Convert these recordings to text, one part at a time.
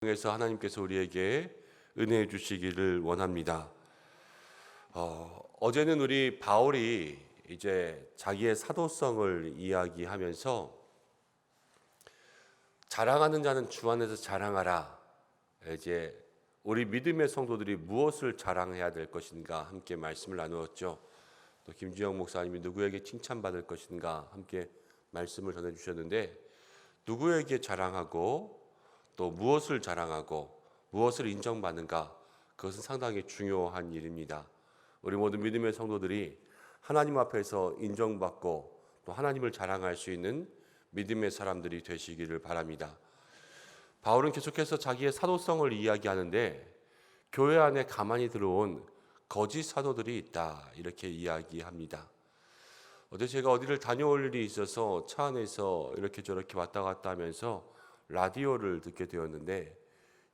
통해서 하나님께서 우리에게 은혜해 주시기를 원합니다. 어제는 우리 바울이 이제 자기의 사도성을 이야기하면서 자랑하는 자는 주 안에서 자랑하라. 이제 우리 믿음의 성도들이 무엇을 자랑해야 될 것인가 함께 말씀을 나누었죠. 또 김주영 목사님이 누구에게 칭찬받을 것인가 함께 말씀을 전해 주셨는데, 누구에게 자랑하고 또 무엇을 자랑하고 무엇을 인정받는가, 그것은 상당히 중요한 일입니다. 우리 모든 믿음의 성도들이 하나님 앞에서 인정받고 또 하나님을 자랑할 수 있는 믿음의 사람들이 되시기를 바랍니다. 바울은 계속해서 자기의 사도성을 이야기하는데, 교회 안에 가만히 들어온 거짓 사도들이 있다, 이렇게 이야기합니다. 어제 제가 어디를 다녀올 일이 있어서 차 안에서 이렇게 저렇게 왔다 갔다 하면서 라디오를 듣게 되었는데,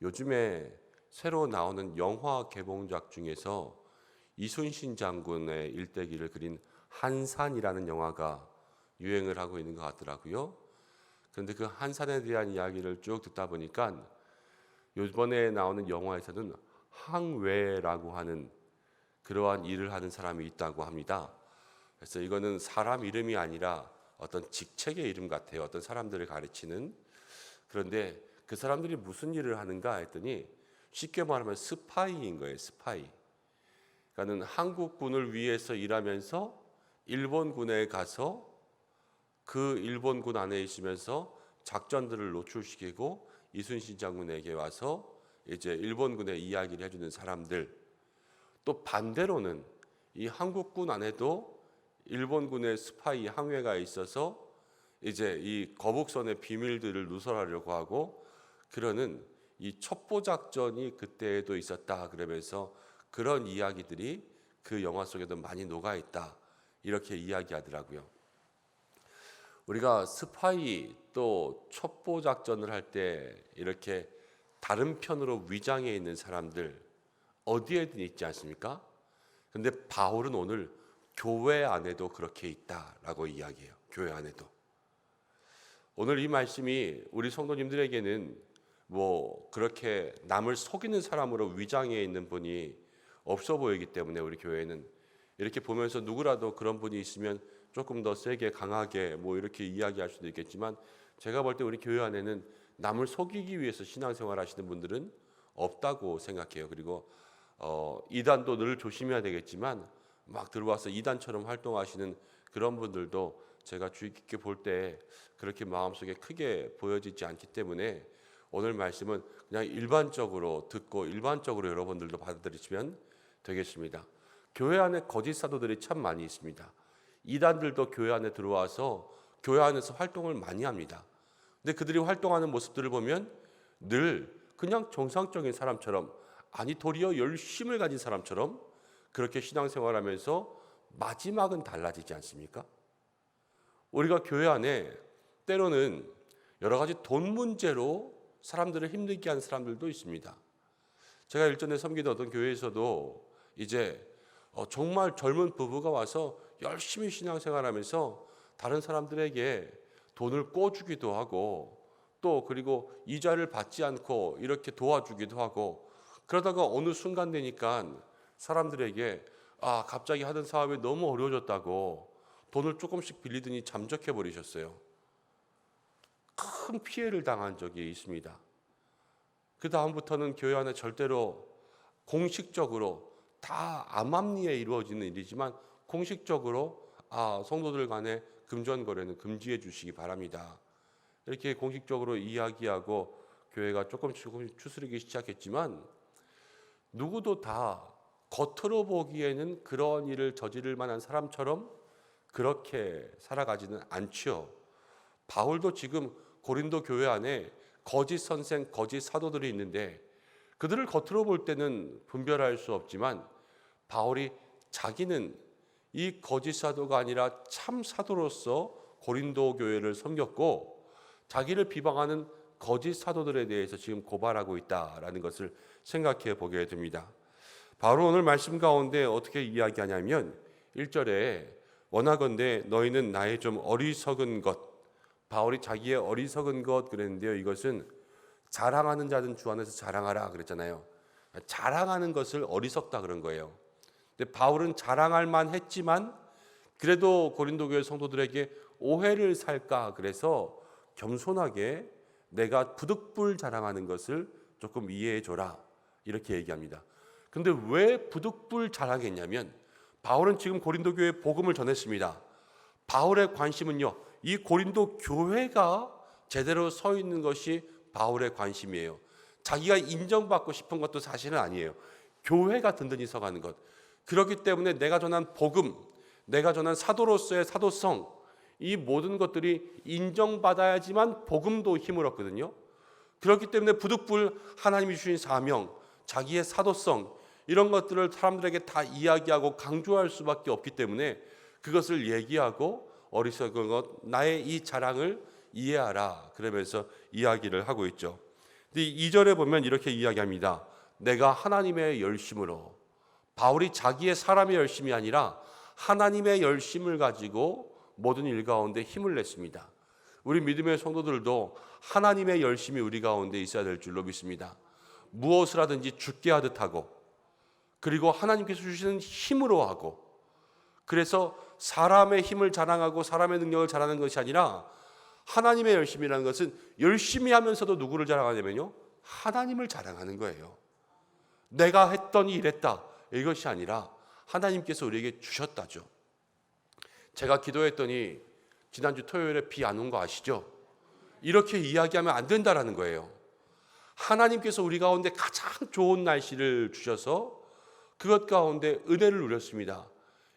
요즘에 새로 나오는 영화 개봉작 중에서 이순신 장군의 일대기를 그린 한산이라는 영화가 유행을 하고 있는 것 같더라고요. 그런데 그 한산에 대한 이야기를 쭉 듣다 보니까 이번에 나오는 영화에서는 항외라고 하는 그러한 일을 하는 사람이 있다고 합니다. 그래서 이거는 사람 이름이 아니라 어떤 직책의 이름 같아요. 어떤 사람들을 가르치는. 그런데 그 사람들이 무슨 일을 하는가 했더니, 쉽게 말하면 스파이인 거예요. 스파이. 그러니까는 한국군을 위해서 일하면서 일본군에 가서 그 일본군 안에 있으면서 작전들을 노출시키고 이순신 장군에게 와서 이제 일본군의 이야기를 해주는 사람들. 또 반대로는 이 한국군 안에도 일본군의 스파이 항외가 있어서 이제 이 거북선의 비밀들을 누설하려고 하고 그러는 이 첩보 작전이 그때에도 있었다, 그러면서 그런 이야기들이 그 영화 속에도 많이 녹아 있다, 이렇게 이야기하더라고요. 우리가 스파이 또 첩보 작전을 할 때 이렇게 다른 편으로 위장해 있는 사람들 어디에든 있지 않습니까? 근데 바울은 오늘 교회 안에도 그렇게 있다라고 이야기해요. 교회 안에도. 오늘 이 말씀이 우리 성도님들에게는 뭐 그렇게 남을 속이는 사람으로 위장해 있는 분이 없어 보이기 때문에, 우리 교회는 이렇게 보면서 누구라도 그런 분이 있으면 조금 더 세게 강하게 뭐 이렇게 이야기할 수도 있겠지만, 제가 볼 때 우리 교회 안에는 남을 속이기 위해서 신앙생활 하시는 분들은 없다고 생각해요. 그리고 이단도 늘 조심해야 되겠지만, 막 들어와서 이단처럼 활동하시는 그런 분들도 제가 주의 깊게 볼 때 그렇게 마음속에 크게 보여지지 않기 때문에, 오늘 말씀은 그냥 일반적으로 듣고 일반적으로 여러분들도 받아들이시면 되겠습니다. 교회 안에 거짓 사도들이 참 많이 있습니다. 이단들도 교회 안에 들어와서 교회 안에서 활동을 많이 합니다. 근데 그들이 활동하는 모습들을 보면 늘 그냥 정상적인 사람처럼, 아니 도리어 열심을 가진 사람처럼 그렇게 신앙생활하면서 마지막은 달라지지 않습니까? 우리가 교회 안에 때로는 여러 가지 돈 문제로 사람들을 힘들게 하는 사람들도 있습니다. 제가 일전에 섬기던 어떤 교회에서도 이제 정말 젊은 부부가 와서 열심히 신앙생활하면서 다른 사람들에게 돈을 꿔주기도 하고, 또 그리고 이자를 받지 않고 이렇게 도와주기도 하고, 그러다가 어느 순간 되니까 사람들에게 갑자기 하던 사업이 너무 어려워졌다고 돈을 조금씩 빌리더니 잠적해 버리셨어요. 큰 피해를 당한 적이 있습니다. 그 다음부터는 교회 안에 절대로 공식적으로 다 암암리에 이루어지는 일이지만 공식적으로 성도들 간의 금전거래는 금지해 주시기 바랍니다, 이렇게 공식적으로 이야기하고 교회가 조금씩 추스르기 시작했지만, 누구도 다 겉으로 보기에는 그런 일을 저지를 만한 사람처럼 그렇게 살아가지는 않죠. 바울도 지금 고린도 교회 안에 거짓 선생, 거짓 사도들이 있는데 그들을 겉으로 볼 때는 분별할 수 없지만, 바울이 자기는 이 거짓 사도가 아니라 참 사도로서 고린도 교회를 섬겼고, 자기를 비방하는 거짓 사도들에 대해서 지금 고발하고 있다라는 것을 생각해 보게 됩니다. 바로 오늘 말씀 가운데 어떻게 이야기하냐면 1절에 원하건대 너희는 나의 좀 어리석은 것, 바울이 자기의 어리석은 것 그랬는데요, 이것은 자랑하는 자는 주 안에서 자랑하라 그랬잖아요. 자랑하는 것을 어리석다 그런 거예요. 근데 바울은 자랑할 만했지만 그래도 고린도 교회 성도들에게 오해를 살까 그래서 겸손하게 내가 부득불 자랑하는 것을 조금 이해해 줘라 이렇게 얘기합니다. 근데 왜 부득불 자랑했냐면 바울은 지금 고린도 교회에 복음을 전했습니다. 바울의 관심은요, 이 고린도 교회가 제대로 서 있는 것이 바울의 관심이에요. 자기가 인정받고 싶은 것도 사실은 아니에요. 교회가 든든히 서가는 것. 그렇기 때문에 내가 전한 복음, 내가 전한 사도로서의 사도성, 이 모든 것들이 인정받아야지만 복음도 힘을 얻거든요. 그렇기 때문에 부득불 하나님이 주신 사명, 자기의 사도성 이런 것들을 사람들에게 다 이야기하고 강조할 수밖에 없기 때문에 그것을 얘기하고 어리석은 것, 나의 이 자랑을 이해하라 그러면서 이야기를 하고 있죠. 근데 2절에 보면 이렇게 이야기합니다. 내가 하나님의 열심으로, 바울이 자기의 사람의 열심이 아니라 하나님의 열심을 가지고 모든 일 가운데 힘을 냈습니다. 우리 믿음의 성도들도 하나님의 열심이 우리 가운데 있어야 될 줄로 믿습니다. 무엇을 하든지 주께 하듯 하고, 그리고 하나님께서 주시는 힘으로 하고, 그래서 사람의 힘을 자랑하고 사람의 능력을 자랑하는 것이 아니라 하나님의 열심이라는 것은 열심히 하면서도 누구를 자랑하냐면요, 하나님을 자랑하는 거예요. 내가 했더니 이랬다 이것이 아니라 하나님께서 우리에게 주셨다죠. 제가 기도했더니 지난주 토요일에 비 안 온 거 아시죠? 이렇게 이야기하면 안 된다라는 거예요. 하나님께서 우리 가운데 가장 좋은 날씨를 주셔서 그것 가운데 은혜를 누렸습니다.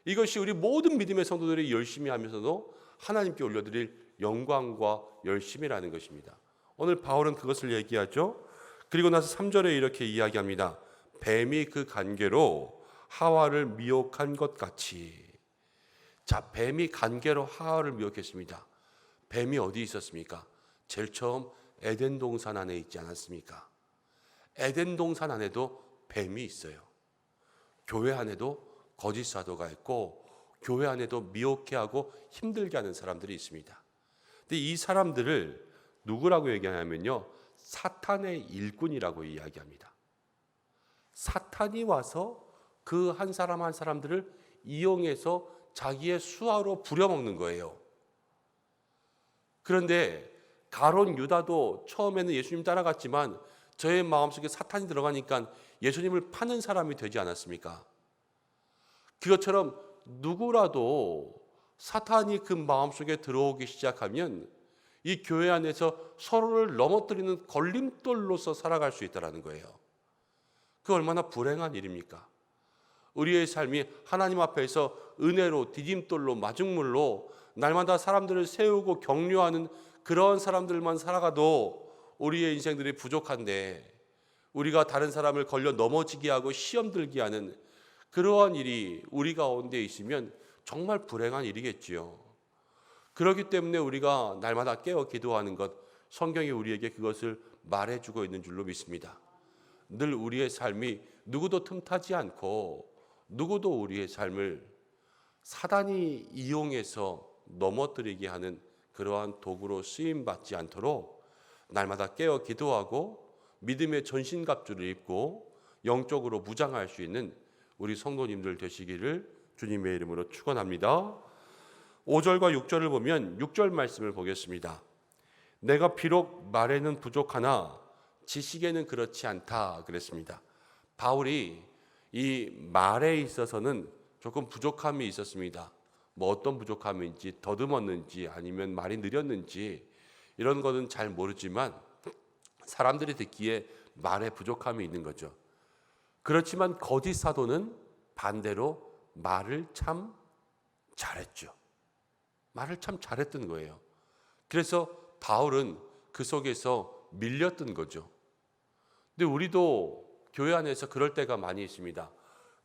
이것이 우리 모든 믿음의 성도들이 열심히 하면서도 하나님께 올려드릴 영광과 열심이라는 것입니다. 오늘 바울은 그것을 얘기하죠. 그리고 나서 3절에 이렇게 이야기합니다. 뱀이 그 간계로 하와를 미혹한 것 같이. 자, 뱀이 간계로 하와를 미혹했습니다. 뱀이 어디 있었습니까? 제일 처음 에덴 동산 안에 있지 않았습니까? 에덴 동산 안에도 뱀이 있어요. 교회 안에도 거짓 사도가 있고 교회 안에도 미혹해 하고 힘들게 하는 사람들이 있습니다. 근데 이 사람들을 누구라고 얘기하냐면요, 사탄의 일꾼이라고 이야기합니다. 사탄이 와서 그 한 사람 한 사람들을 이용해서 자기의 수하로 부려먹는 거예요. 그런데 가론 유다도 처음에는 예수님 따라갔지만 저의 마음속에 사탄이 들어가니까 예수님을 파는 사람이 되지 않았습니까? 그것처럼 누구라도 사탄이 그 마음속에 들어오기 시작하면 이 교회 안에서 서로를 넘어뜨리는 걸림돌로서 살아갈 수 있다는 거예요. 그 얼마나 불행한 일입니까? 우리의 삶이 하나님 앞에서 은혜로 디딤돌로 마중물로 날마다 사람들을 세우고 격려하는 그런 사람들만 살아가도 우리의 인생들이 부족한데, 우리가 다른 사람을 걸려 넘어지게 하고 시험 들게 하는 그러한 일이 우리 가운데 있으면 정말 불행한 일이겠지요. 그렇기 때문에 우리가 날마다 깨어 기도하는 것, 성경이 우리에게 그것을 말해주고 있는 줄로 믿습니다. 늘 우리의 삶이 누구도 틈타지 않고 누구도 우리의 삶을 사단이 이용해서 넘어뜨리게 하는 그러한 도구로 쓰임받지 않도록 날마다 깨어 기도하고 믿음의 전신갑주를 입고 영적으로 무장할 수 있는 우리 성도님들 되시기를 주님의 이름으로 축원합니다. 5절과 6절을 보면 6절 말씀을 보겠습니다. 내가 비록 말에는 부족하나 지식에는 그렇지 않다 그랬습니다. 바울이 이 말에 있어서는 조금 부족함이 있었습니다. 뭐 어떤 부족함인지, 더듬었는지 아니면 말이 느렸는지 이런 거는 잘 모르지만 사람들이 듣기에 말에 부족함이 있는 거죠. 그렇지만 거짓 사도는 반대로 말을 참 잘했죠. 말을 참 잘했던 거예요. 그래서 바울은 그 속에서 밀렸던 거죠. 근데 우리도 교회 안에서 그럴 때가 많이 있습니다.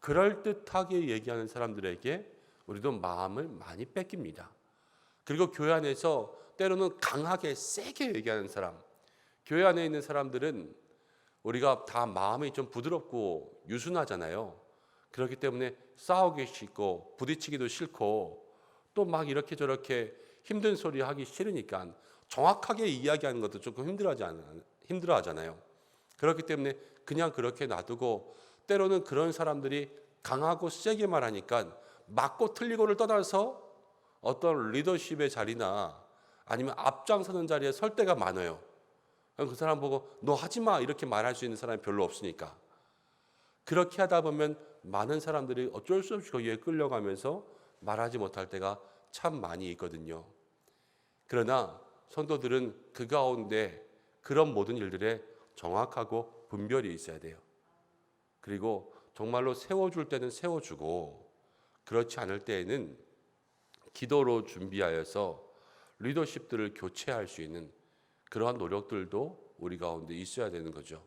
그럴듯하게 얘기하는 사람들에게 우리도 마음을 많이 뺏깁니다. 그리고 교회 안에서 때로는 강하게 세게 얘기하는 사람, 교회 안에 있는 사람들은 우리가 다 마음이 좀 부드럽고 유순하잖아요. 그렇기 때문에 싸우기 싫고 부딪히기도 싫고 또 막 이렇게 저렇게 힘든 소리 하기 싫으니까 정확하게 이야기하는 것도 조금 힘들어하잖아요. 그렇기 때문에 그냥 그렇게 놔두고 때로는 그런 사람들이 강하고 세게 말하니까 맞고 틀리고를 떠나서 어떤 리더십의 자리나 아니면 앞장서는 자리에 설 때가 많아요. 그 사람 보고 너 하지 마 이렇게 말할 수 있는 사람이 별로 없으니까. 그렇게 하다 보면 많은 사람들이 어쩔 수 없이 거기에 끌려가면서 말하지 못할 때가 참 많이 있거든요. 그러나 성도들은 그 가운데 그런 모든 일들에 정확하고 분별이 있어야 돼요. 그리고 정말로 세워줄 때는 세워주고 그렇지 않을 때에는 기도로 준비하여서 리더십들을 교체할 수 있는 그러한 노력들도 우리 가운데 있어야 되는 거죠.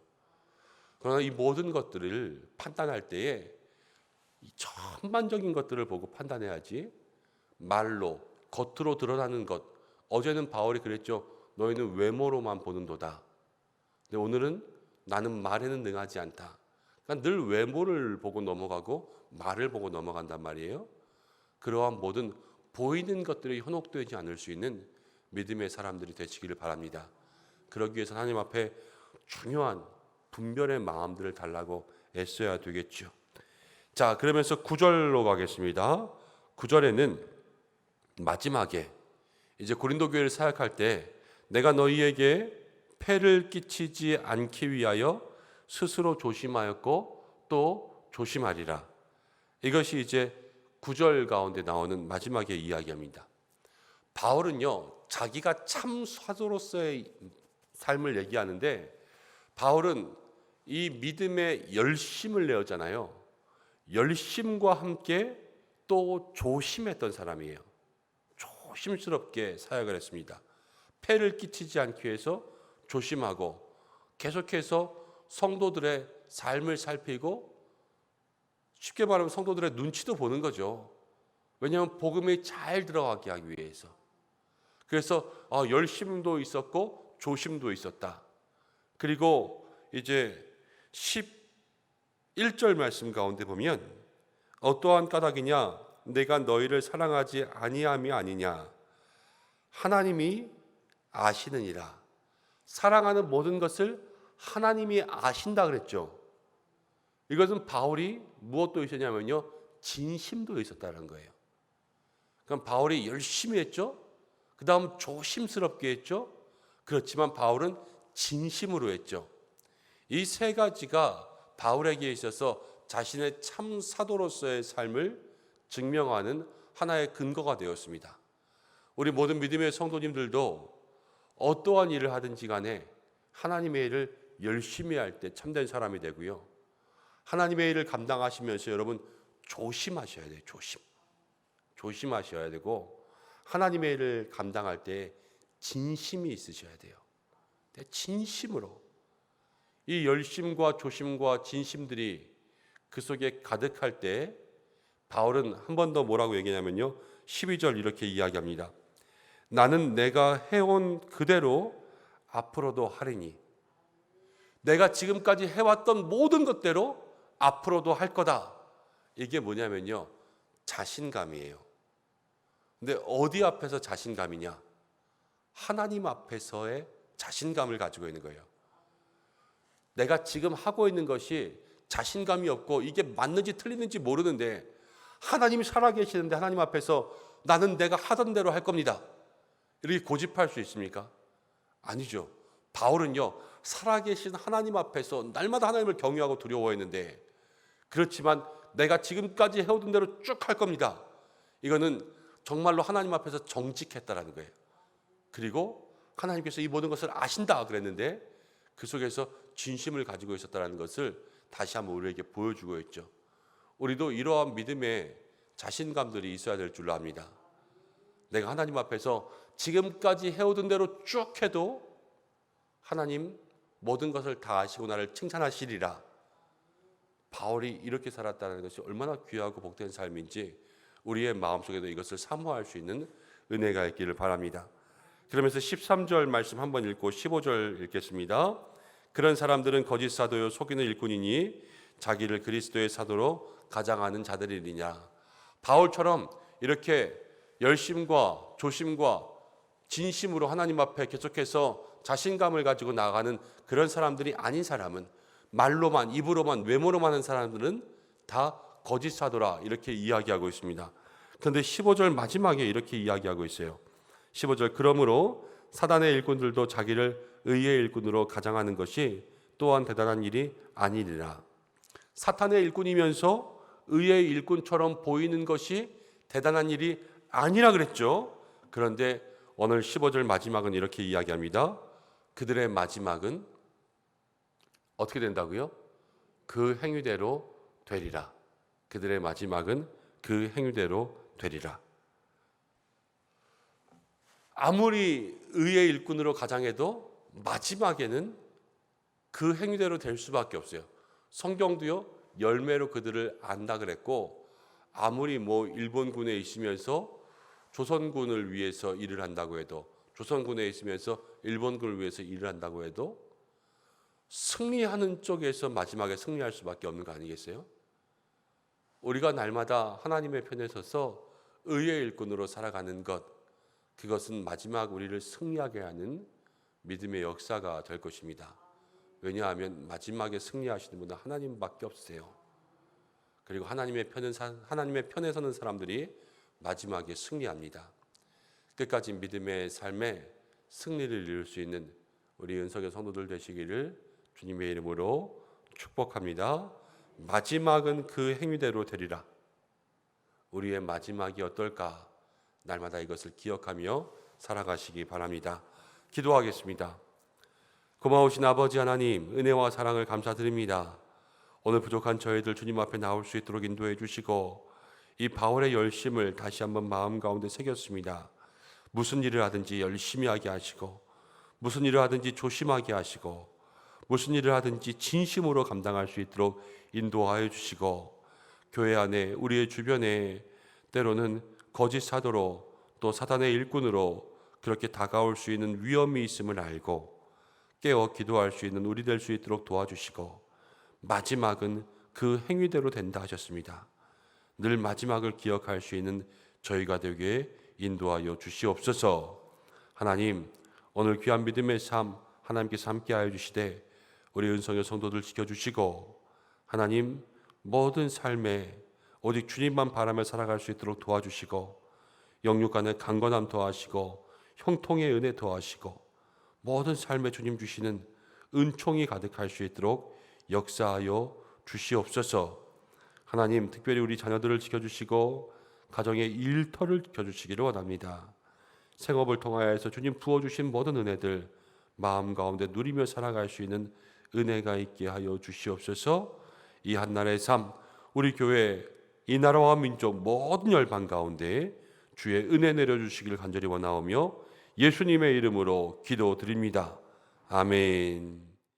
그러나 이 모든 것들을 판단할 때에 이 전반적인 것들을 보고 판단해야지 말로 겉으로 드러나는 것. 어제는 바울이 그랬죠. 너희는 외모로만 보는도다. 근데 오늘은 나는 말에는 능하지 않다. 그러니까 늘 외모를 보고 넘어가고 말을 보고 넘어간단 말이에요. 그러한 모든 보이는 것들이 현혹되지 않을 수 있는 믿음의 사람들이 되시기를 바랍니다. 그러기 위해서 하나님 앞에 중요한 분별의 마음들을 달라고 애써야 되겠죠. 자, 그러면서 9절로 가겠습니다. 9절에는 마지막에 이제 고린도 교회를 사역할 때 내가 너희에게 폐를 끼치지 않기 위하여 스스로 조심하였고 또 조심하리라. 이것이 이제 9절 가운데 나오는 마지막의 이야기입니다. 바울은요, 자기가 참 사도로서의 삶을 얘기하는데 바울은 이 믿음의 열심을 내었잖아요. 열심과 함께 또 조심했던 사람이에요. 조심스럽게 사역을 했습니다. 폐를 끼치지 않기 위해서 조심하고 계속해서 성도들의 삶을 살피고 쉽게 말하면 성도들의 눈치도 보는 거죠. 왜냐하면 복음이 잘 들어가게 하기 위해서. 그래서 열심도 있었고 조심도 있었다. 그리고 이제 11절 말씀 가운데 보면 어떠한 까닭이냐 내가 너희를 사랑하지 아니함이 아니냐 하나님이 아시느니라. 사랑하는 모든 것을 하나님이 아신다 그랬죠. 이것은 바울이 무엇도 있었냐면요, 진심도 있었다는 거예요. 그럼 바울이 열심히 했죠. 그 다음 조심스럽게 했죠. 그렇지만 바울은 진심으로 했죠. 이 세 가지가 바울에게 있어서 자신의 참 사도로서의 삶을 증명하는 하나의 근거가 되었습니다. 우리 모든 믿음의 성도님들도 어떠한 일을 하든지 간에 하나님의 일을 열심히 할 때 참된 사람이 되고요. 하나님의 일을 감당하시면서 여러분 조심하셔야 돼요. 조심하셔야 되고 하나님의 일을 감당할 때 진심이 있으셔야 돼요. 진심으로 이 열심과 조심과 진심들이 그 속에 가득할 때 바울은 한 번 더 뭐라고 얘기하냐면요, 12절 이렇게 이야기합니다. 나는 내가 해온 그대로 앞으로도 하리니. 내가 지금까지 해왔던 모든 것대로 앞으로도 할 거다. 이게 뭐냐면요, 자신감이에요. 근데 어디 앞에서 자신감이냐? 하나님 앞에서의 자신감을 가지고 있는 거예요. 내가 지금 하고 있는 것이 자신감이 없고 이게 맞는지 틀리는지 모르는데 하나님이 살아계시는데 하나님 앞에서 나는 내가 하던 대로 할 겁니다. 이렇게 고집할 수 있습니까? 아니죠. 바울은요, 살아계신 하나님 앞에서 날마다 하나님을 경외하고 두려워했는데 그렇지만 내가 지금까지 해오던 대로 쭉 할 겁니다. 이거는 정말로 하나님 앞에서 정직했다라는 거예요. 그리고 하나님께서 이 모든 것을 아신다 그랬는데 그 속에서 진심을 가지고 있었다는 것을 다시 한번 우리에게 보여주고 있죠. 우리도 이러한 믿음의 자신감들이 있어야 될 줄로 압니다. 내가 하나님 앞에서 지금까지 해오던 대로 쭉 해도 하나님 모든 것을 다 아시고 나를 칭찬하시리라. 바울이 이렇게 살았다는 것이 얼마나 귀하고 복된 삶인지 우리의 마음속에도 이것을 사모할 수 있는 은혜가 있기를 바랍니다. 그러면서 13절 말씀 한번 읽고 15절 읽겠습니다. 그런 사람들은 거짓 사도요 속이는 일꾼이니 자기를 그리스도의 사도로 가장하는 자들이니냐. 바울처럼 이렇게 열심과 조심과 진심으로 하나님 앞에 계속해서 자신감을 가지고 나아가는 그런 사람들이 아닌 사람은, 말로만, 입으로만, 외모로만 하는 사람들은 다 거짓 사도라 이렇게 이야기하고 있습니다. 그런데 15절 마지막에 이렇게 이야기하고 있어요. 15절, 그러므로 사단의 일꾼들도 자기를 의의 일꾼으로 가장하는 것이 또한 대단한 일이 아니리라. 사탄의 일꾼이면서 의의 일꾼처럼 보이는 것이 대단한 일이 아니라 그랬죠. 그런데 오늘 15절 마지막은 이렇게 이야기합니다. 그들의 마지막은 어떻게 된다고요? 그 행위대로 되리라. 그들의 마지막은 그 행위대로 되리라. 아무리 의의 일꾼으로 가장해도 마지막에는 그 행위대로 될 수밖에 없어요. 성경도요, 열매로 그들을 안다 그랬고, 아무리 일본군에 있으면서 조선군을 위해서 일을 한다고 해도, 조선군에 있으면서 일본군을 위해서 일을 한다고 해도 승리하는 쪽에서 마지막에 승리할 수밖에 없는 거 아니겠어요? 우리가 날마다 하나님의 편에 서서 의의 일꾼으로 살아가는 것, 그것은 마지막 우리를 승리하게 하는 믿음의 역사가 될 것입니다. 왜냐하면 마지막에 승리하시는 분은 하나님밖에 없으세요. 그리고 하나님의 편에 서는 사람들이 마지막에 승리합니다. 끝까지 믿음의 삶에 승리를 이룰 수 있는 우리 은석의 성도들 되시기를 주님의 이름으로 축복합니다. 마지막은 그 행위대로 되리라. 우리의 마지막이 어떨까? 날마다 이것을 기억하며 살아가시기 바랍니다. 기도하겠습니다. 고마우신 아버지 하나님, 은혜와 사랑을 감사드립니다. 오늘 부족한 저희들 주님 앞에 나올 수 있도록 인도해 주시고, 이 바울의 열심을 다시 한번 마음 가운데 새겼습니다. 무슨 일을 하든지 열심히 하게 하시고, 무슨 일을 하든지 조심하게 하시고, 무슨 일을 하든지 진심으로 감당할 수 있도록 인도하여 주시고, 교회 안에 우리의 주변에 때로는 거짓 사도로 또 사단의 일꾼으로 그렇게 다가올 수 있는 위험이 있음을 알고 깨어 기도할 수 있는 우리 될 수 있도록 도와주시고, 마지막은 그 행위대로 된다 하셨습니다. 늘 마지막을 기억할 수 있는 저희가 되게 인도하여 주시옵소서. 하나님, 오늘 귀한 믿음의 삶 하나님께서 함께하여 주시되 우리 은성의 성도들 지켜주시고, 하나님 모든 삶에 오직 주님만 바라며 살아갈 수 있도록 도와주시고, 영육간의 강건함 더하시고 형통의 은혜 더하시고 모든 삶에 주님 주시는 은총이 가득할 수 있도록 역사하여 주시옵소서. 하나님, 특별히 우리 자녀들을 지켜주시고 가정의 일터를 지켜주시기를 원합니다. 생업을 통하여서 주님 부어주신 모든 은혜들 마음 가운데 누리며 살아갈 수 있는 은혜가 있게 하여 주시옵소서. 이 한날의 삶, 우리 교회, 이 나라와 민족 모든 열방 가운데 주의 은혜 내려주시기를 간절히 원하오며 예수님의 이름으로 기도드립니다. 아멘.